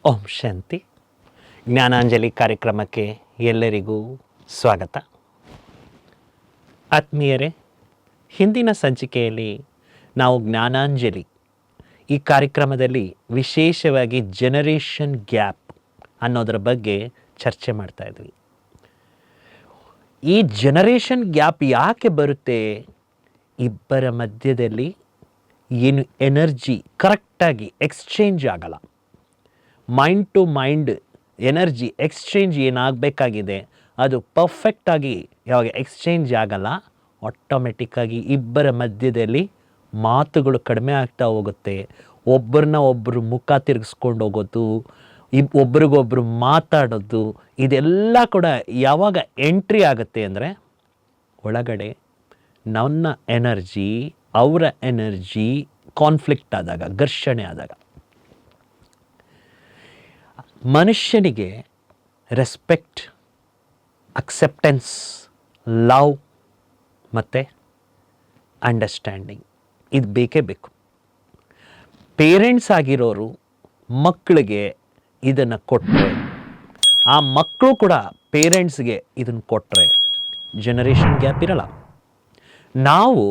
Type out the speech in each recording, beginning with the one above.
ಓಂ ಶಾಂತಿ. ಜ್ಞಾನಾಂಜಲಿ ಕಾರ್ಯಕ್ರಮಕ್ಕೆ ಎಲ್ಲರಿಗೂ ಸ್ವಾಗತ. ಆತ್ಮೀಯರೇ, ಹಿಂದಿನ ಸಂಚಿಕೆಯಲ್ಲಿ ನಾವು ಜ್ಞಾನಾಂಜಲಿ ಈ ಕಾರ್ಯಕ್ರಮದಲ್ಲಿ ವಿಶೇಷವಾಗಿ ಜನರೇಷನ್ ಗ್ಯಾಪ್ ಅನ್ನೋದರ ಬಗ್ಗೆ ಚರ್ಚೆ ಮಾಡ್ತಾ ಇದ್ವಿ. ಈ ಜನರೇಷನ್ ಗ್ಯಾಪ್ ಯಾಕೆ ಬರುತ್ತೆ? ಇಬ್ಬರ ಮಧ್ಯದಲ್ಲಿ ಏನು ಎನರ್ಜಿ ಕರೆಕ್ಟಾಗಿ ಎಕ್ಸ್ಚೇಂಜ್ ಆಗಲ್ಲ. Mind to mind energy exchange ಏನಾಗಬೇಕಾಗಿದೆ ಅದು ಪರ್ಫೆಕ್ಟಾಗಿ ಯಾವಾಗ ಎಕ್ಸ್ಚೇಂಜ್ ಆಗಲ್ಲ, ಆಟೋಮೆಟಿಕ್ಕಾಗಿ ಇಬ್ಬರ ಮಧ್ಯದಲ್ಲಿ ಮಾತುಗಳು ಕಡಿಮೆ ಆಗ್ತಾ ಹೋಗುತ್ತೆ. ಒಬ್ಬರನ್ನ ಒಬ್ಬರು ಮುಖ ತಿರುಗಿಸ್ಕೊಂಡು ಹೋಗೋದು, ಒಬ್ರಿಗೊಬ್ರು ಮಾತಾಡೋದು, ಇದೆಲ್ಲ ಕೂಡ ಯಾವಾಗ ಎಂಟ್ರಿ ಆಗುತ್ತೆ ಅಂದರೆ ಒಳಗಡೆ ನನ್ನ ಎನರ್ಜಿ ಅವರ ಎನರ್ಜಿ ಕಾನ್ಫ್ಲಿಕ್ಟ್ ಆದಾಗ, ಘರ್ಷಣೆ ಆದಾಗ. ಮನುಷ್ಯನಿಗೆ ರೆಸ್ಪೆಕ್ಟ್, ಅಕ್ಸೆಪ್ಟೆನ್ಸ್, ಲವ್ ಮತ್ತು ಅಂಡರ್ಸ್ಟ್ಯಾಂಡಿಂಗ್ ಇದು ಬೇಕೇ ಬೇಕು. ಪೇರೆಂಟ್ಸ್ ಆಗಿರೋರು ಮಕ್ಕಳಿಗೆ ಇದನ್ನು ಕೊಟ್ಟರೆ, ಆ ಮಕ್ಕಳು ಕೂಡ ಪೇರೆಂಟ್ಸ್ಗೆ ಇದನ್ನು ಕೊಟ್ಟರೆ ಜನರೇಷನ್ ಗ್ಯಾಪ್ ಇರಲ್ಲ. ನಾವು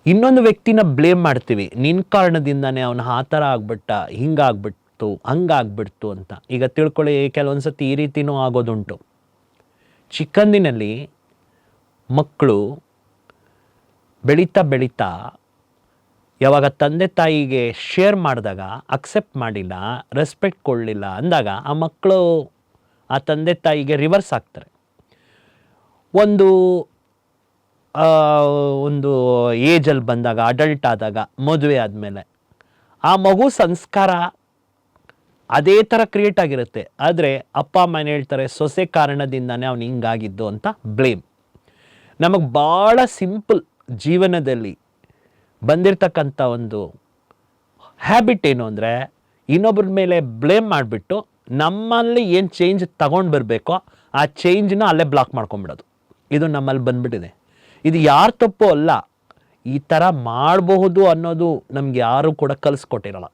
ಇನ್ನೊಂದು ವ್ಯಕ್ತಿನ ಬ್ಲೇಮ್ ಮಾಡ್ತೀವಿ, ನಿನ್ನ ಕಾರಣದಿಂದನೇ ಅವನು ಆ ಥರ ಆಗ್ಬಿಟ್ಟ, ಹಿಂಗಾಗ್ಬಿಟ್ಟು, ಹಂಗಾಗ್ಬಿಡ್ತು ಅಂತ. ಈಗ ತಿಳ್ಕೊಳ್ಳಿ, ಕೆಲವೊಂದು ಸತಿ ಈ ರೀತಿಯೂ ಆಗೋದುಂಟು. ಚಿಕ್ಕಂದಿನಲ್ಲಿ ಮಕ್ಕಳು ಬೆಳೀತಾ ಬೆಳೀತಾ ಯಾವಾಗ ತಂದೆ ತಾಯಿಗೆ ಶೇರ್ ಮಾಡಿದಾಗ ಅಕ್ಸೆಪ್ಟ್ ಮಾಡಿಲ್ಲ, ರೆಸ್ಪೆಕ್ಟ್ ಕೊಡಲಿಲ್ಲ ಅಂದಾಗ ಆ ಮಕ್ಕಳು ಆ ತಂದೆ ತಾಯಿಗೆ ರಿವರ್ಸ್ ಆಗ್ತಾರೆ. ಒಂದು ಏಜಲ್ಲಿ ಬಂದಾಗ, ಅಡಲ್ಟ್ ಆದಾಗ, ಮದುವೆ ಆದಮೇಲೆ ಆ ಮಗು ಸಂಸ್ಕಾರ ಅದೇ ಥರ ಕ್ರಿಯೇಟ್ ಆಗಿರುತ್ತೆ. ಆದರೆ ಅಪ್ಪ ಅಮ್ಮ ಏನು ಹೇಳ್ತಾರೆ, ಸೊಸೆ ಕಾರಣದಿಂದನೇ ಅವ್ನು ಹಿಂಗಾಗಿದ್ದು ಅಂತ ಬ್ಲೇಮ್. ನಮಗೆ ಭಾಳ ಸಿಂಪಲ್ ಜೀವನದಲ್ಲಿ ಬಂದಿರತಕ್ಕಂಥ ಒಂದು ಹ್ಯಾಬಿಟ್ ಏನು ಅಂದರೆ, ಇನ್ನೊಬ್ಬರ ಮೇಲೆ ಬ್ಲೇಮ್ ಮಾಡಿಬಿಟ್ಟು ನಮ್ಮಲ್ಲಿ ಏನು ಚೇಂಜ್ ತಗೊಂಡು ಬರಬೇಕೋ ಆ ಚೇಂಜನ್ನ ಅಲ್ಲೇ ಬ್ಲಾಕ್ ಮಾಡ್ಕೊಂಬಿಡೋದು. ಇದು ನಮ್ಮಲ್ಲಿ ಬಂದ್ಬಿಟ್ಟಿದೆ. ಇದು ಯಾರ ತಪ್ಪು ಅಲ್ಲ, ಈ ಥರ ಮಾಡಬಹುದು ಅನ್ನೋದು ನಮ್ಗೆ ಯಾರೂ ಕೂಡ ಕಲಿಸ್ಕೊಟ್ಟಿರಲ್ಲ.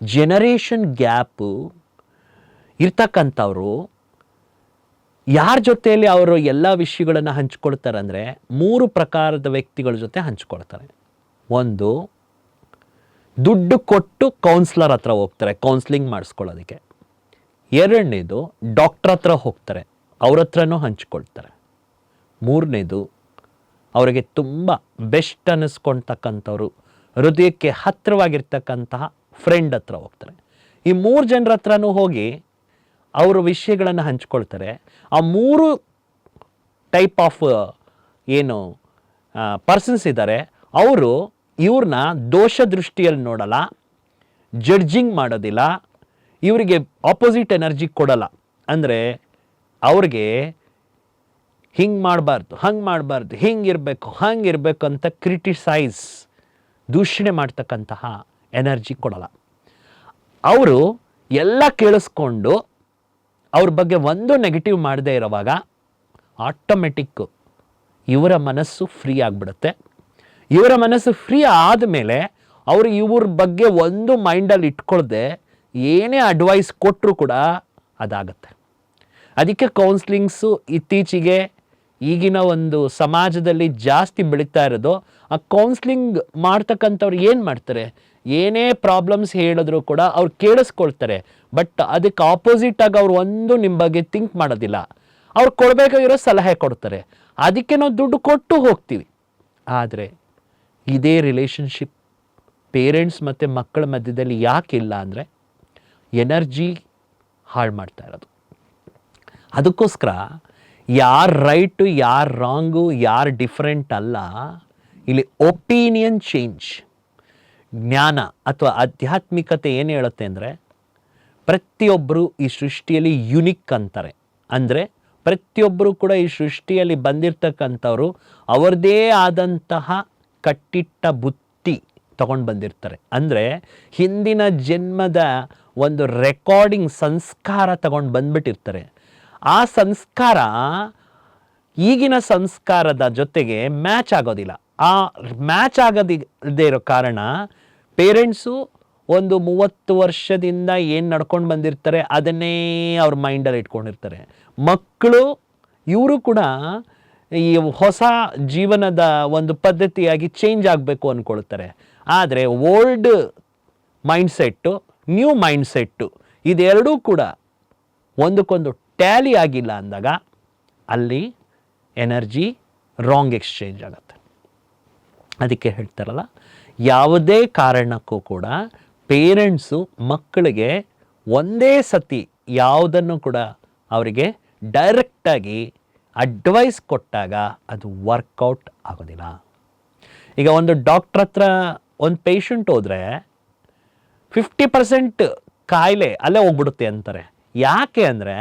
ಜನರೇಷನ್ ಗ್ಯಾಪು ಇರ್ತಕ್ಕಂಥವ್ರು ಯಾರ ಜೊತೆಯಲ್ಲಿ ಅವರು ಎಲ್ಲ ವಿಷಯಗಳನ್ನು ಹಂಚ್ಕೊಳ್ತಾರೆ ಅಂದರೆ 3 ಪ್ರಕಾರದ ವ್ಯಕ್ತಿಗಳ ಜೊತೆ ಹಂಚ್ಕೊಳ್ತಾರೆ. ಒಂದು, ದುಡ್ಡು ಕೊಟ್ಟು ಕೌನ್ಸ್ಲರ್ ಹತ್ರ ಹೋಗ್ತಾರೆ ಕೌನ್ಸ್ಲಿಂಗ್ ಮಾಡಿಸ್ಕೊಳ್ಳೋದಕ್ಕೆ. ಎರಡನೇದು, ಡಾಕ್ಟ್ರ್ ಹತ್ರ ಹೋಗ್ತಾರೆ, ಅವ್ರ ಹತ್ರನೂ ಹಂಚ್ಕೊಳ್ತಾರೆ. ಮೂರನೇದು, ಅವರಿಗೆ ತುಂಬ ಬೆಸ್ಟ್ ಅನ್ನಿಸ್ಕೊಳ್ತಕ್ಕಂಥವ್ರು, ಹೃದಯಕ್ಕೆ ಹತ್ತಿರವಾಗಿರ್ತಕ್ಕಂತಹ ಫ್ರೆಂಡ್ ಹತ್ರ ಹೋಗ್ತಾರೆ. ಈ 3 ಜನರ ಹತ್ರನೂ ಹೋಗಿ ಅವರ ವಿಷಯಗಳನ್ನು ಹಂಚ್ಕೊಳ್ತಾರೆ. ಆ 3 ಟೈಪ್ ಆಫ್ ಏನು ಪರ್ಸನ್ಸ್ ಇದ್ದಾರೆ, ಅವರು ಇವ್ರನ್ನ ದೋಷ ದೃಷ್ಟಿಯಲ್ಲಿ ನೋಡಲ್ಲ, ಜಡ್ಜಿಂಗ್ ಮಾಡೋದಿಲ್ಲ, ಇವರಿಗೆ ಆಪೋಸಿಟ್ ಎನರ್ಜಿ ಕೊಡಲ್ಲ. ಅಂದರೆ ಅವ್ರಿಗೆ ಹಿಂಗೆ ಮಾಡಬಾರ್ದು, ಹಂಗೆ ಮಾಡಬಾರ್ದು, ಹಿಂಗಿರಬೇಕು, ಹಂಗಿರಬೇಕು ಅಂತ ಕ್ರಿಟಿಸೈಸ್, ದೂಷಣೆ ಮಾಡ್ತಕ್ಕಂತಹ ಎನರ್ಜಿ ಕೊಡಲ್ಲ. ಅವರು ಎಲ್ಲ ಕೇಳಿಸ್ಕೊಂಡು ಅವ್ರ ಬಗ್ಗೆ ಒಂದು ನೆಗೆಟಿವ್ ಮಾಡದೇ ಇರೋವಾಗ ಆಟೋಮೆಟಿಕ್ಕು ಇವರ ಮನಸ್ಸು ಫ್ರೀ ಆಗಿಬಿಡುತ್ತೆ. ಇವರ ಮನಸ್ಸು ಫ್ರೀ ಆದಮೇಲೆ ಅವರು ಇವ್ರ ಬಗ್ಗೆ ಒಂದು ಮೈಂಡಲ್ಲಿ ಇಟ್ಕೊಳ್ದೆ ಏನೇ ಅಡ್ವೈಸ್ ಕೊಟ್ಟರು ಕೂಡ ಅದಾಗತ್ತೆ. ಅದಕ್ಕೆ ಕೌನ್ಸ್ಲಿಂಗ್ಸು ಇತ್ತೀಚೆಗೆ ಈಗಿನ ಒಂದು ಸಮಾಜದಲ್ಲಿ ಜಾಸ್ತಿ ಬೆಳೀತಾ ಇರೋದು. ಆ ಕೌನ್ಸ್ಲಿಂಗ್ ಮಾಡ್ತಕ್ಕಂಥವ್ರು ಏನು ಮಾಡ್ತಾರೆ, ಏನೇ ಪ್ರಾಬ್ಲಮ್ಸ್ ಹೇಳಿದ್ರು ಕೂಡ ಅವ್ರು ಕೇಳಿಸ್ಕೊಳ್ತಾರೆ. ಬಟ್ ಅದಕ್ಕೆ ಆಪೋಸಿಟಾಗಿ ಅವ್ರು ಒಂದು ನಿಮ್ಮ ಬಗ್ಗೆ ಥಿಂಕ್ ಮಾಡೋದಿಲ್ಲ. ಅವ್ರು ಕೊಡಬೇಕಾಗಿರೋ ಸಲಹೆ ಕೊಡ್ತಾರೆ, ಅದಕ್ಕೆ ನಾವು ದುಡ್ಡು ಕೊಟ್ಟು ಹೋಗ್ತೀವಿ. ಆದರೆ ಇದೇ ರಿಲೇಷನ್ಶಿಪ್ ಪೇರೆಂಟ್ಸ್ ಮತ್ತು ಮಕ್ಕಳ ಮಧ್ಯದಲ್ಲಿ ಯಾಕಿಲ್ಲ ಅಂದರೆ ಎನರ್ಜಿ ಹಾಳು ಮಾಡ್ತಾ ಇರೋದು. ಅದಕ್ಕೋಸ್ಕರ ಯಾರು ರೈಟು, ಯಾರು ರಾಂಗು, ಯಾರು ಡಿಫ್ರೆಂಟ್ ಅಲ್ಲ, ಇಲ್ಲಿ ಒಪಿನಿಯನ್ ಚೇಂಜ್. ಜ್ಞಾನ ಅಥವಾ ಆಧ್ಯಾತ್ಮಿಕತೆ ಏನು ಹೇಳುತ್ತೆ ಅಂದರೆ, ಪ್ರತಿಯೊಬ್ಬರು ಈ ಸೃಷ್ಟಿಯಲ್ಲಿ ಯುನಿಕ್ ಅಂತಾರೆ. ಅಂದರೆ ಪ್ರತಿಯೊಬ್ಬರು ಕೂಡ ಈ ಸೃಷ್ಟಿಯಲ್ಲಿ ಬಂದಿರತಕ್ಕಂಥವ್ರು ಅವ್ರದ್ದೇ ಆದಂತಹ ಕಟ್ಟಿಟ್ಟ ಬುತ್ತಿ ತಗೊಂಡು ಬಂದಿರ್ತಾರೆ. ಅಂದರೆ ಹಿಂದಿನ ಜನ್ಮದ ಒಂದು ರೆಕಾರ್ಡಿಂಗ್ ಸಂಸ್ಕಾರ ತಗೊಂಡು ಬಂದ್ಬಿಟ್ಟಿರ್ತಾರೆ. ಆ ಸಂಸ್ಕಾರ ಈಗಿನ ಸಂಸ್ಕಾರದ ಜೊತೆಗೆ ಮ್ಯಾಚ್ ಆಗೋದಿಲ್ಲ. ಆ ಮ್ಯಾಚ್ ಆಗೋದಿಲ್ಲದೆ ಇರೋ ಕಾರಣ ಪೇರೆಂಟ್ಸು ಒಂದು 30 ವರ್ಷದಿಂದ ಏನು ನಡ್ಕೊಂಡು ಬಂದಿರ್ತಾರೆ ಅದನ್ನೇ ಅವ್ರ ಮೈಂಡಲ್ಲಿ ಇಟ್ಕೊಂಡಿರ್ತಾರೆ. ಮಕ್ಕಳು ಇವರು ಕೂಡ ಈ ಹೊಸ ಜೀವನದ ಒಂದು ಪದ್ಧತಿಯಾಗಿ ಚೇಂಜ್ ಆಗಬೇಕು ಅಂದ್ಕೊಳ್ತಾರೆ. ಆದರೆ ಓಲ್ಡ್ ಮೈಂಡ್ಸೆಟ್ಟು, ನ್ಯೂ ಮೈಂಡ್ಸೆಟ್ಟು ಇದೆರಡೂ ಕೂಡ ಒಂದಕ್ಕೊಂದು ಟ್ಯಾಲಿ ಆಗಿಲ್ಲ ಅಂದಾಗ ಅಲ್ಲಿ ಎನರ್ಜಿ ರಾಂಗ್ ಎಕ್ಸ್ಚೇಂಜ್ ಆಗುತ್ತೆ. ಅದಕ್ಕೆ ಹೇಳ್ತಾರಲ್ಲ, ಯಾವುದೇ ಕಾರಣಕ್ಕೂ ಕೂಡ ಪೇರೆಂಟ್ಸು ಮಕ್ಕಳಿಗೆ ಒಂದೇ ಸತಿ ಯಾವುದನ್ನು ಕೂಡ ಅವರಿಗೆ ಡೈರೆಕ್ಟಾಗಿ ಅಡ್ವೈಸ್ ಕೊಟ್ಟಾಗ ಅದು ವರ್ಕೌಟ್ ಆಗೋದಿಲ್ಲ. ಈಗ ಒಂದು ಡಾಕ್ಟ್ರ್ ಹತ್ರ ಒಂದು ಪೇಷಂಟ್ ಹೋದರೆ 50% ಕಾಯಿಲೆ ಅಲ್ಲೇ ಹೋಗ್ಬಿಡುತ್ತೆ ಅಂತಾರೆ. ಯಾಕೆ ಅಂದರೆ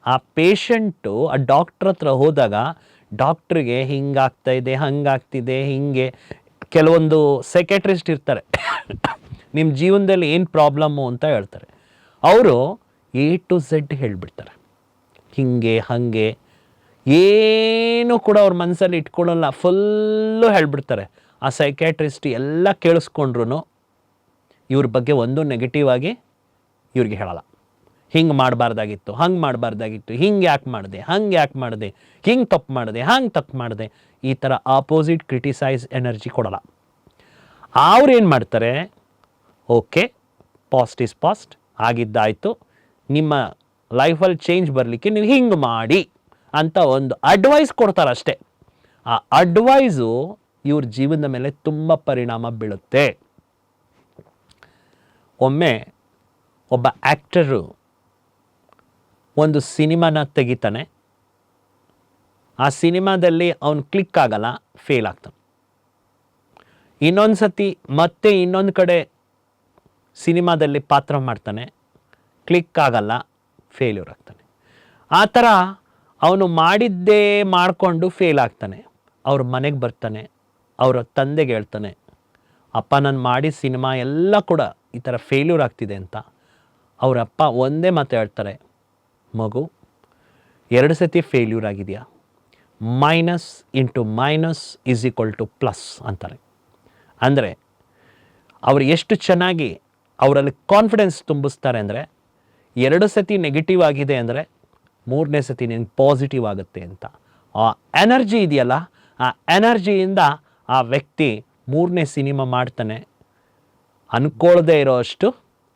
ಆ ಪೇಷಂಟು ಆ ಡಾಕ್ಟ್ರ್ ಹತ್ರ ಹೋದಾಗ ಡಾಕ್ಟ್ರಿಗೆ ಹಿಂಗಾಗ್ತಾ ಇದೆ, ಹಂಗಾಗ್ತಿದೆ, ಹಿಂಗೆ ಕೆಲವೊಂದು ಸೈಕ್ಯಾಟ್ರಿಸ್ಟ್ ಇರ್ತಾರೆ ನಿಮ್ಮ ಜೀವನದಲ್ಲಿ ಏನು ಪ್ರಾಬ್ಲಮ್ಮು ಅಂತ ಹೇಳ್ತಾರೆ. ಅವರು A to Z ಹೇಳಿಬಿಡ್ತಾರೆ. ಹಿಂಗೆ ಹಾಗೆ ಏನು ಕೂಡ ಅವ್ರ ಮನಸ್ಸಲ್ಲಿ ಇಟ್ಕೊಳ್ಳಲ್ಲ, ಫುಲ್ಲು ಹೇಳಿಬಿಡ್ತಾರೆ. ಆ ಸೈಕ್ಯಾಟ್ರಿಸ್ಟ್ ಎಲ್ಲ ಕೇಳಿಸ್ಕೊಂಡ್ರು ಇವ್ರ ಬಗ್ಗೆ ಒಂದು ನೆಗೆಟಿವ್ ಆಗಿ ಇವ್ರಿಗೆ ಹೇಳಲ್ಲ. ಹಿಂಗೆ ಮಾಡಬಾರ್ದಾಗಿತ್ತು, ಹಂಗೆ ಮಾಡಬಾರ್ದಾಗಿತ್ತು, ಹಿಂಗೆ ಯಾಕೆ ಮಾಡಿದೆ, ಹಂಗೆ ಯಾಕೆ ಮಾಡಿದೆ, ಹಿಂಗೆ ತಪ್ಪು ಮಾಡಿದೆ, ಹಂಗೆ ತಪ್ಪು ಮಾಡಿದೆ, ಈ ಥರ ಆಪೋಸಿಟ್ ಕ್ರಿಟಿಸೈಸ್ ಎನರ್ಜಿ ಕೊಡಲ್ಲ. ಅವ್ರು ಏನು ಮಾಡ್ತಾರೆ, ಓಕೆ ಪಾಸ್ಟ್ ಇಸ್ ಪಾಸ್ಟ್, ಆಗಿದ್ದಾಯಿತು, ನಿಮ್ಮ ಲೈಫಲ್ಲಿ ಚೇಂಜ್ ಬರಲಿಕ್ಕೆ ನೀವು ಹಿಂಗೆ ಮಾಡಿ ಅಂತ ಒಂದು ಅಡ್ವೈಸ್ ಕೊಡ್ತಾರೆ ಅಷ್ಟೇ. ಆ ಅಡ್ವೈಸು ಇವ್ರ ಜೀವನದ ಮೇಲೆ ತುಂಬ ಪರಿಣಾಮ ಬೀಳುತ್ತೆ. ಒಮ್ಮೆ ಒಬ್ಬ ಆ್ಯಕ್ಟರು ಒಂದು ಸಿನಿಮಾನ ತೆಗಿತಾನೆ. ಆ ಸಿನಿಮಾದಲ್ಲಿ ಅವನು ಕ್ಲಿಕ್ ಆಗಲ್ಲ, ಫೇಲ್ ಆಗ್ತಾನೆ. ಇನ್ನೊಂದು ಸತಿ ಮತ್ತೆ ಇನ್ನೊಂದು ಕಡೆ ಸಿನಿಮಾದಲ್ಲಿ ಪಾತ್ರ ಮಾಡ್ತಾನೆ, ಕ್ಲಿಕ್ ಆಗಲ್ಲ, ಫೇಲ್ಯೂರ್ ಆಗ್ತಾನೆ. ಆ ಥರ ಅವನು ಮಾಡಿದ್ದೇ ಮಾಡಿಕೊಂಡು ಫೇಲ್ ಆಗ್ತಾನೆ. ಅವ್ರ ಮನೆಗೆ ಬರ್ತಾನೆ, ಅವರ ತಂದೆಗೆ ಹೇಳ್ತಾನೆ, ಅಪ್ಪ ನಾನು ಮಾಡಿದ ಸಿನಿಮಾ ಎಲ್ಲ ಕೂಡ ಈ ಥರ ಫೇಲ್ಯೂರ್ ಆಗ್ತಿದೆ ಅಂತ. ಅವರಪ್ಪ ಒಂದೇ ಮಾತು ಹೇಳ್ತಾರೆ, ಮಗು 2 ಸತಿ ಫೇಲ್ಯೂರ್ ಆಗಿದೆಯಾ, minus into minus is equal to plus ಅಂತಾರೆ. ಅಂದರೆ ಅವರು ಎಷ್ಟು ಚೆನ್ನಾಗಿ ಅವರಲ್ಲಿ ಕಾನ್ಫಿಡೆನ್ಸ್ ತುಂಬಿಸ್ತಾರೆ ಅಂದರೆ 2 ಸತಿ ನೆಗೆಟಿವ್ ಆಗಿದೆ ಅಂದರೆ 3ನೇ ಸತಿ ನಿನಗೆ ಪಾಸಿಟಿವ್ ಆಗುತ್ತೆ ಅಂತ. ಆ ಎನರ್ಜಿ ಇದೆಯಲ್ಲ, ಆ ಎನರ್ಜಿಯಿಂದ ಆ ವ್ಯಕ್ತಿ 3ನೇ ಸಿನಿಮಾ ಮಾಡ್ತಾನೆ, ಅಂದ್ಕೊಳ್ಳದೇ ಇರೋಷ್ಟು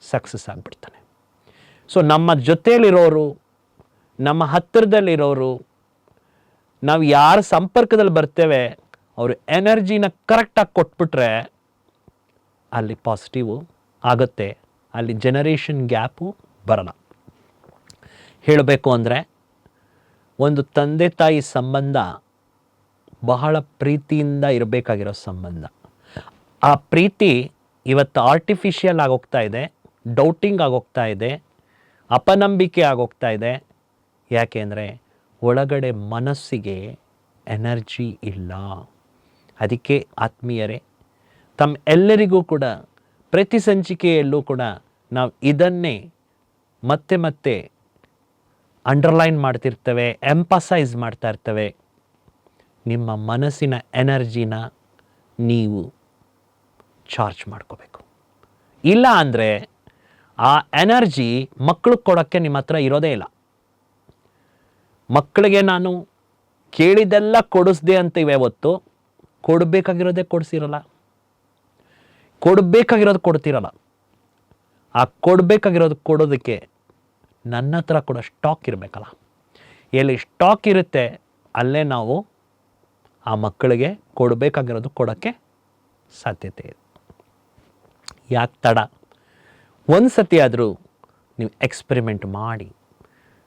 ಸಕ್ಸಸ್ ಆಗಿಬಿಡ್ತಾನೆ. ಸೊ ನಮ್ಮ ಜೊತೆಯಲ್ಲಿರೋರು, ನಮ್ಮ ಹತ್ತಿರದಲ್ಲಿರೋರು, ನಾವು ಯಾರ ಸಂಪರ್ಕದಲ್ಲಿ ಬರ್ತೇವೆ ಅವರು ಎನರ್ಜಿನ ಕರೆಕ್ಟಾಗಿ ಕೊಟ್ಬಿಟ್ರೆ ಅಲ್ಲಿ ಪಾಸಿಟಿವು ಆಗುತ್ತೆ, ಅಲ್ಲಿ ಜನರೇಷನ್ ಗ್ಯಾಪು ಬರಲ್ಲ. ಹೇಳಬೇಕು ಅಂದರೆ ಒಂದು ತಂದೆ ತಾಯಿ ಸಂಬಂಧ ಬಹಳ ಪ್ರೀತಿಯಿಂದ ಇರಬೇಕಾಗಿರೋ ಸಂಬಂಧ. ಆ ಪ್ರೀತಿ ಇವತ್ತು ಆರ್ಟಿಫಿಷಿಯಲ್ ಆಗೋಗ್ತಾ ಇದೆ, ಡೌಟಿಂಗ್ ಆಗೋಗ್ತಾ ಇದೆ, ಅಪನಂಬಿಕೆ ಆಗೋಗ್ತಾ ಇದೆ. ಯಾಕೆ ಅಂದರೆ ಒಳಗಡೆ ಮನಸ್ಸಿಗೆ ಎನರ್ಜಿ ಇಲ್ಲ. ಅದಕ್ಕೆ ಆತ್ಮೀಯರೇ, ತಮ್ಮ ಎಲ್ಲರಿಗೂ ಕೂಡ ಪ್ರತಿ ಸಂಚಿಕೆಯಲ್ಲೂ ಕೂಡ ನಾವು ಇದನ್ನೇ ಮತ್ತೆ ಮತ್ತೆ ಅಂಡರ್ಲೈನ್ ಮಾಡ್ತಿರ್ತೇವೆ, ಎಂಪಸೈಸ್ ಮಾಡ್ತಾ ಇರ್ತೇವೆ. ನಿಮ್ಮ ಮನಸ್ಸಿನ ಎನರ್ಜಿನ ನೀವು ಚಾರ್ಜ್ ಮಾಡ್ಕೋಬೇಕು. ಇಲ್ಲ ಅಂದರೆ ಆ ಎನರ್ಜಿ ಮಕ್ಕಳಿಗೆ ಕೊಡೋಕ್ಕೆ ನಿಮ್ಮ ಹತ್ರ ಇರೋದೇ ಇಲ್ಲ. ಮಕ್ಕಳಿಗೆ ನಾನು ಕೇಳಿದೆಲ್ಲ ಕೊಡಿಸ್ದೆ ಅಂತೀವಿ, ಹೊತ್ತು ಕೊಡಬೇಕಾಗಿರೋದೇ ಕೊಡಿಸಿರಲ್ಲ, ಕೊಡಬೇಕಾಗಿರೋದು ಕೊಡ್ತಿರಲ್ಲ. ಆ ಕೊಡಬೇಕಾಗಿರೋದು ಕೊಡೋದಕ್ಕೆ ನನ್ನ ಹತ್ರ ಕೂಡ ಸ್ಟಾಕ್ ಇರಬೇಕಲ್ಲ. ಎಲ್ಲಿ ಸ್ಟಾಕ್ ಇರುತ್ತೆ ಅಲ್ಲೇ ನಾವು ಆ ಮಕ್ಕಳಿಗೆ ಕೊಡಬೇಕಾಗಿರೋದು ಕೊಡೋಕ್ಕೆ ಸಾಧ್ಯತೆ ಇದೆ. ಯಾಕೆ ತಡ? ಒಂದು ಸತಿ ಆದರೂ ನೀವು ಎಕ್ಸ್ಪೆರಿಮೆಂಟ್ ಮಾಡಿ,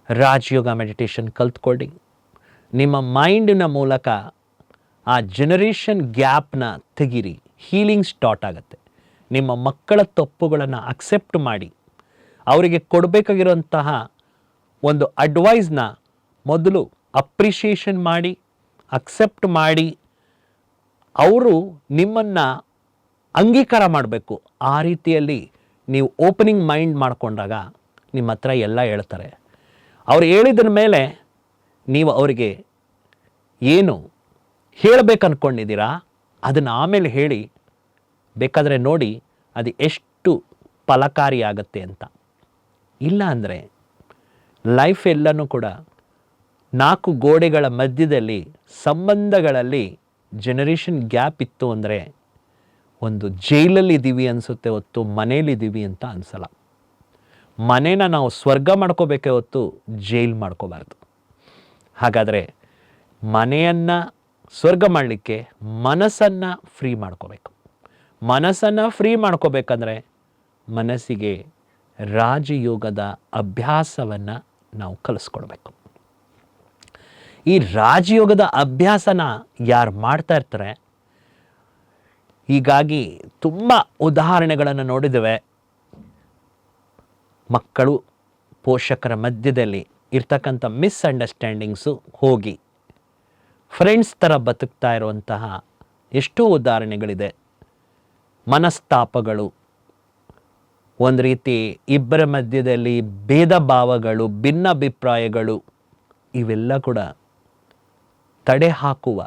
ರಾಜಯೋಗ ಮೆಡಿಟೇಷನ್ ಕಲ್ತ್ಕೊಳ್ಳಿ. ನಿಮ್ಮ ಮೈಂಡಿನ ಮೂಲಕ ಆ ಜನರೇಷನ್ ಗ್ಯಾಪ್ನ ತೆಗೀರಿ, ಹೀಲಿಂಗ್ ಸ್ಟಾರ್ಟ್ ಆಗುತ್ತೆ. ನಿಮ್ಮ ಮಕ್ಕಳ ತಪ್ಪುಗಳನ್ನು ಅಕ್ಸೆಪ್ಟ್ ಮಾಡಿ, ಅವರಿಗೆ ಕೊಡಬೇಕಾಗಿರೋಂತಹ ಒಂದು ಅಡ್ವೈಸ್ನ ಮೊದಲು ಅಪ್ರಿಷಿಯೇಷನ್ ಮಾಡಿ, ಅಕ್ಸೆಪ್ಟ್ ಮಾಡಿ, ಅವರು ನಿಮ್ಮನ್ನು ಅಂಗೀಕಾರ ಮಾಡಬೇಕು. ಆ ರೀತಿಯಲ್ಲಿ ನೀವು ಓಪನಿಂಗ್ ಮೈಂಡ್ ಮಾಡಿಕೊಂಡಾಗ ನಿಮ್ಮ ಹತ್ರ ಎಲ್ಲ ಹೇಳ್ತಾರೆ. ಅವ್ರು ಹೇಳಿದ್ರ ಮೇಲೆ ನೀವು ಅವರಿಗೆ ಏನು ಹೇಳಬೇಕು ಅಂದ್ಕೊಂಡಿದ್ದೀರಾ ಅದನ್ನು ಆಮೇಲೆ ಹೇಳಿ. ಬೇಕಾದರೆ ನೋಡಿ ಅದು ಎಷ್ಟು ಫಲಕಾರಿಯಾಗತ್ತೆ ಅಂತ. ಇಲ್ಲ ಅಂದರೆ ಲೈಫ್ ಎಲ್ಲನೂ ಕೂಡ 4 ಗೋಡೆಗಳ ಮಧ್ಯದಲ್ಲಿ ಸಂಬಂಧಗಳಲ್ಲಿ ಜನರೇಷನ್ ಗ್ಯಾಪ್ ಇತ್ತು ಅಂದರೆ ಒಂದು ಜೈಲಲ್ಲಿದ್ದೀವಿ ಅನಿಸುತ್ತೆ ಹೊತ್ತು ಮನೇಲಿದ್ದೀವಿ ಅಂತ ಅನಿಸಲ್ಲ. ಮನೇನ ನಾವು ಸ್ವರ್ಗ ಮಾಡ್ಕೋಬೇಕೇ ಹೊತ್ತು ಜೈಲ್ ಮಾಡ್ಕೋಬಾರ್ದು. ಹಾಗಾದರೆ ಮನೆಯನ್ನು ಸ್ವರ್ಗ ಮಾಡಲಿಕ್ಕೆ ಮನಸ್ಸನ್ನು ಫ್ರೀ ಮಾಡ್ಕೋಬೇಕು. ಮನಸ್ಸನ್ನು ಫ್ರೀ ಮಾಡ್ಕೋಬೇಕಂದ್ರೆ ಮನಸ್ಸಿಗೆ ರಾಜಯೋಗದ ಅಭ್ಯಾಸವನ್ನು ನಾವು ಕಲಿಸ್ಕೊಡ್ಬೇಕು. ಈ ರಾಜಯೋಗದ ಅಭ್ಯಾಸನ ಯಾರು ಮಾಡ್ತಾ ಇರ್ತಾರೆ, ಹೀಗಾಗಿ ತುಂಬ ಉದಾಹರಣೆಗಳನ್ನು ನೋಡಿದ್ದೇವೆ. ಮಕ್ಕಳು ಪೋಷಕರ ಮಧ್ಯದಲ್ಲಿ ಇರ್ತಕ್ಕಂಥ ಮಿಸ್ಅಂಡರ್ಸ್ಟ್ಯಾಂಡಿಂಗ್ಸು ಹೋಗಿ ಫ್ರೆಂಡ್ಸ್ ಥರ ಬದುಕ್ತಾ ಇರುವಂತಹ ಎಷ್ಟೋ ಉದಾಹರಣೆಗಳಿದೆ. ಮನಸ್ತಾಪಗಳು, ಒಂದು ರೀತಿ ಇಬ್ಬರ ಮಧ್ಯದಲ್ಲಿ ಭೇದ ಭಾವಗಳು, ಭಿನ್ನಾಭಿಪ್ರಾಯಗಳು, ಇವೆಲ್ಲ ಕೂಡ ತಡೆ ಹಾಕುವ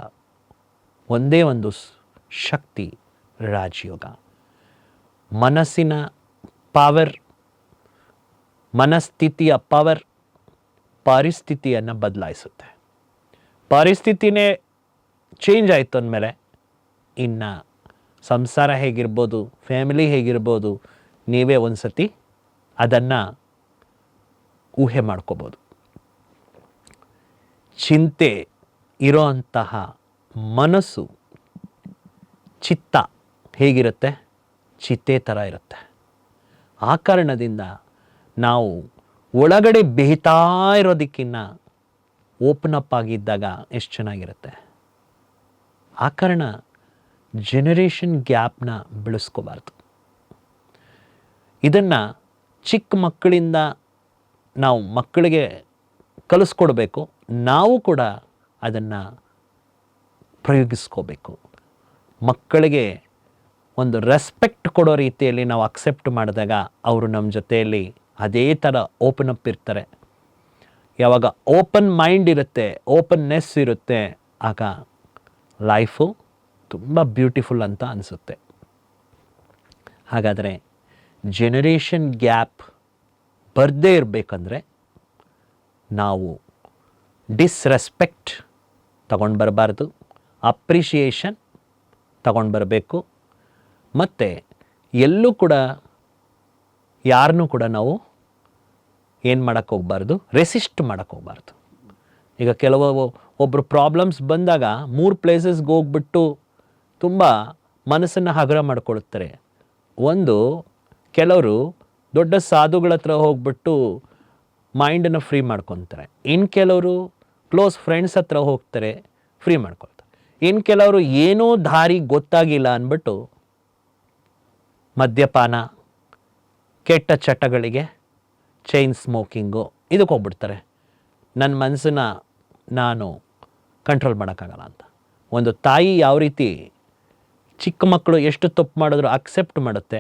ಒಂದೇ ಒಂದು ಶಕ್ತಿ ರಾಜಯೋಗ. ಮನಸ್ಸಿನ ಪವರ್, ಮನಸ್ಥಿತಿಯ ಪವರ್ ಪರಿಸ್ಥಿತಿಯನ್ನು ಬದಲಾಯಿಸುತ್ತೆ. ಪರಿಸ್ಥಿತಿನೇ ಚೇಂಜ್ ಆಯಿತು ಅಂದಮೇಲೆ ಇನ್ನು ಸಂಸಾರ ಹೇಗಿರ್ಬೋದು, ಫ್ಯಾಮಿಲಿ ಹೇಗಿರ್ಬೋದು, ನೀವೇ ಒಂದು ಸತಿ ಅದನ್ನು ಊಹೆ ಮಾಡ್ಕೋಬೋದು. ಚಿಂತೆ ಇರೋಂತಹ ಮನಸ್ಸು, ಚಿತ್ತ ಹೇಗಿರುತ್ತೆ, ಚಿತೆ ಥರ ಇರುತ್ತೆ. ಆ ಕಾರಣದಿಂದ ನಾವು ಒಳಗಡೆ ಬೇಯ್ತಾ ಇರೋದಕ್ಕಿಂತ ಓಪನ್ ಅಪ್ ಆಗಿದ್ದಾಗ ಎಷ್ಟು ಚೆನ್ನಾಗಿರುತ್ತೆ. ಆ ಕಾರಣ ಜನರೇಷನ್ ಗ್ಯಾಪ್ನ ಬೆಳೆಸ್ಕೋಬಾರ್ದು. ಇದನ್ನು ಚಿಕ್ಕ ಮಕ್ಕಳಿಂದ ನಾವು ಮಕ್ಕಳಿಗೆ ಕಲಿಸ್ಕೊಡ್ಬೇಕು. ನಾವು ಕೂಡ ಅದನ್ನು ಪ್ರಯೋಗಿಸ್ಕೋಬೇಕು. ಮಕ್ಕಳಿಗೆ ಒಂದು ರೆಸ್ಪೆಕ್ಟ್ ಕೊಡೋ ರೀತಿಯಲ್ಲಿ ನಾವು ಅಕ್ಸೆಪ್ಟ್ ಮಾಡಿದಾಗ ಅವರು ನಮ್ಮ ಜೊತೆಯಲ್ಲಿ ಅದೇ ಥರ ಓಪನ್ ಅಪ್ ಇರ್ತಾರೆ. ಯಾವಾಗ ಓಪನ್ ಮೈಂಡ್ ಇರುತ್ತೆ, ಓಪನ್ನೆಸ್ ಇರುತ್ತೆ, ಆಗ ಲೈಫು ತುಂಬ ಬ್ಯೂಟಿಫುಲ್ ಅಂತ ಅನಿಸುತ್ತೆ. ಹಾಗಾದರೆ ಜನರೇಷನ್ ಗ್ಯಾಪ್ ಬರದೇ ಇರಬೇಕಂದ್ರೆ ನಾವು ಡಿಸ್ರೆಸ್ಪೆಕ್ಟ್ ತಗೊಂಡು ಬರಬಾರ್ದು, ಅಪ್ರಿಷಿಯೇಷನ್ ತಗೊಂಡು ಬರಬೇಕು. ಮತ್ತು ಎಲ್ಲೂ ಕೂಡ ಯಾರನ್ನೂ ಕೂಡ ನಾವು ಏನು ಮಾಡೋಕ್ಕೆ ಹೋಗಬಾರ್ದು, ರೆಸಿಸ್ಟ್ ಮಾಡೋಕ್ಕೆ ಹೋಗಬಾರ್ದು. ಈಗ ಒಬ್ಬರು ಪ್ರಾಬ್ಲಮ್ಸ್ ಬಂದಾಗ 3 ಪ್ಲೇಸಸ್ಗೆ ಹೋಗ್ಬಿಟ್ಟು ತುಂಬ ಮನಸ್ಸನ್ನು ಹಗುರ ಮಾಡಿಕೊಳ್ತಾರೆ. ಒಂದು, ಕೆಲವರು ದೊಡ್ಡ ಸಾಧುಗಳ ಹತ್ರ ಹೋಗ್ಬಿಟ್ಟು ಮೈಂಡನ್ನು ಫ್ರೀ ಮಾಡ್ಕೊತಾರೆ. ಇನ್ನು ಕೆಲವರು ಕ್ಲೋಸ್ ಫ್ರೆಂಡ್ಸ್ ಹತ್ರ ಹೋಗ್ತಾರೆ, ಫ್ರೀ ಮಾಡ್ಕೊಳ್ತಾರೆ. ಇನ್ನು ಕೆಲವರು ಏನೋ ದಾರಿ ಗೊತ್ತಾಗಿಲ್ಲ ಅಂದ್ಬಿಟ್ಟು ಮದ್ಯಪಾನ, ಕೆಟ್ಟ ಚಟಗಳಿಗೆ, ಚೈನ್ ಸ್ಮೋಕಿಂಗು ಇದಕ್ಕೆ ಹೋಗ್ಬಿಡ್ತಾರೆ. ನನ್ನ ಮನಸ್ಸನ್ನು ನಾನು ಕಂಟ್ರೋಲ್ ಮಾಡೋಕ್ಕಾಗಲ್ಲ ಅಂತ. ಒಂದು ತಾಯಿ ಯಾವ ರೀತಿ ಚಿಕ್ಕ ಮಕ್ಕಳು ಎಷ್ಟು ತಪ್ಪು ಮಾಡಿದ್ರು ಅಕ್ಸೆಪ್ಟ್ ಮಾಡುತ್ತೆ,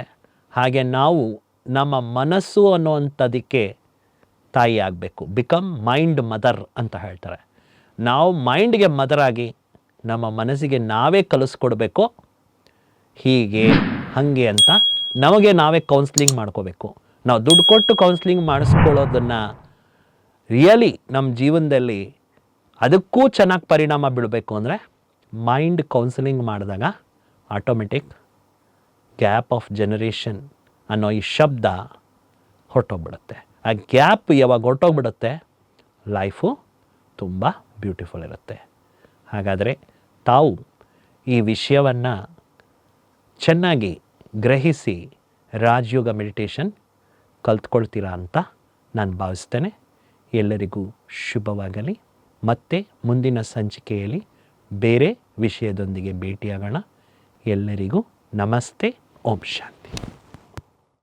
ಹಾಗೆ ನಾವು ನಮ್ಮ ಮನಸ್ಸು ಅನ್ನುವಂಥದ್ದಕ್ಕೆ ತಾಯಿ ಆಗಬೇಕು. ಬಿಕಮ್ ಮೈಂಡ್ ಮದರ್ ಅಂತ ಹೇಳ್ತಾರೆ. ನಾವು ಮೈಂಡ್ಗೆ ಮದರ್ ಆಗಿ ನಮ್ಮ ಮನಸ್ಸಿಗೆ ನಾವೇ ಕಲಿಸ್ಕೊಡ್ಬೇಕು. ಹೀಗೆ ಹಾಗೆ ಅಂತ ನಮಗೆ ನಾವೇ ಕೌನ್ಸ್ಲಿಂಗ್ ಮಾಡ್ಕೋಬೇಕು. ನಾವು ದುಡ್ಡು ಕೊಟ್ಟು ಕೌನ್ಸ್ಲಿಂಗ್ ಮಾಡಿಸ್ಕೊಳ್ಳೋದನ್ನು ರಿಯಲಿ ನಮ್ಮ ಜೀವನದಲ್ಲಿ ಅದಕ್ಕೂ ಚೆನ್ನಾಗಿ ಪರಿಣಾಮ ಬೀಳಬೇಕು ಅಂದರೆ ಮೈಂಡ್ ಕೌನ್ಸಿಲಿಂಗ್ ಮಾಡಿದಾಗ ಆಟೋಮೆಟಿಕ್ ಗ್ಯಾಪ್ ಆಫ್ ಜನರೇಷನ್ ಅನ್ನೋ ಈ ಶಬ್ದ ಹೊರಟೋಗ್ಬಿಡುತ್ತೆ. ಆ ಗ್ಯಾಪ್ ಯಾವಾಗ ಹೊರಟೋಗ್ಬಿಡುತ್ತೆ, ಲೈಫು ತುಂಬ ಬ್ಯೂಟಿಫುಲ್ ಇರುತ್ತೆ. ಹಾಗಾದರೆ ತಾವು ಈ ವಿಷಯವನ್ನು ಚೆನ್ನಾಗಿ ಗ್ರಹಿಸಿ ರಾಜಯೋಗ ಮೆಡಿಟೇಷನ್ ಕಲ್ತ್ಕೊಳ್ತೀರಾ ಅಂತ ನಾನು ಭಾವಿಸ್ತೇನೆ. ಎಲ್ಲರಿಗೂ ಶುಭವಾಗಲಿ. ಮತ್ತೆ ಮುಂದಿನ ಸಂಚಿಕೆಯಲ್ಲಿ ಬೇರೆ ವಿಷಯದೊಂದಿಗೆ ಭೇಟಿಯಾಗೋಣ. ಎಲ್ಲರಿಗೂ ನಮಸ್ತೆ. ಓಂ ಶಾಂತಿ.